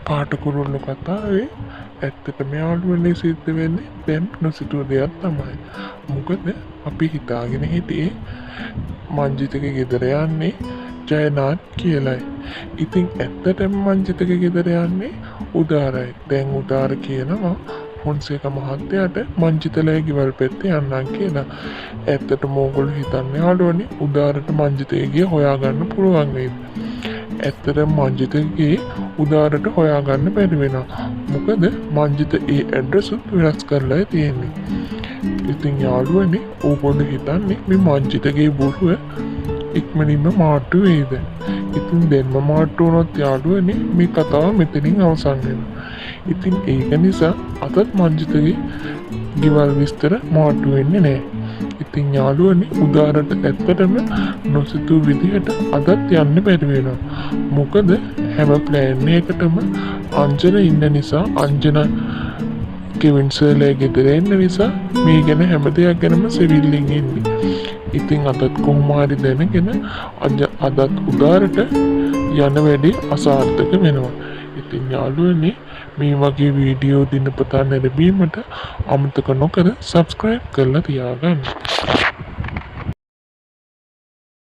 පාට කුරුල්ලෝ කතාවේ ඇත්තටම යාළුවනේ සිද්ධ වෙන්නේ දැන් නොසිතුව දෙයක් තමයි. මොකද අපි හිතාගෙන හිටියේ මංජිතගේ ගෙදර යන්නේ ජයනාත් කියලයි. ඉතින් ඇත්තටම මංජිතගේ ගෙදර යන්නේ උදාරයි. දැන් උදාර කියනවා ෆොන්සේක මහත්තයාට මංජිතලේ ගෙවල් පැත්තේ යන්නම් කියලා. ඇත්තටම ඕගොල්ලෝ හිතන්නේ යාළුවනේ උදාරට මංජිතගේ හොයාගන්න පුළුවන් වේද? ඇත්තටම මංජිතගේ උදාරට හොයාගන්න බැරි වෙනවා. මොකද මංජිත ඒ ඇඩ්‍රස් වෙනස් කරලා තියෙන්නේ. ඉතින් යාළුවනේ ඕගොල්ලෝ හිතන්නේ මේ මංජිතගේ බොරුව ඉක්මනින්ම මාට්ටු වේද? ඉතින් දෙන්නම මාට්ටු වුණොත් යාළුවනේ මේ කතාව මෙතනින් අවසන් වෙනවා. ඉතින් ඒක නිසා අදත් මංජිතගේ ගෙවල් විස්තර මාට්ටු වෙන්නේ නැහැ. ඉතින් යාළුවනේ උදාරට ඇත්තටම නොසිතූ විදිහට අදත් යන්න බැරි වෙනවා. මොකද හැම ප්ලෑන් එකකටම අංජන ඉන්න නිසා අංජන කෙවින් සර්ලා ගෙදර එන්න නිසා මේ ගැන හැම දෙයක් ගැනම සෙවිල්ලින් ඉන්නේ. ඉතින් අදත් කොහොම හරි දැනගෙන අදත් උදාරට යන වැඩේ අසාර්ථක වෙනවා. ඉතින් යාළුවනේ මේ වගේ වීඩියෝ දිනපතා නැරඹීමට අමතක නොකර සබ්ස්ක්‍රයිබ් කරලා තියාගන්න.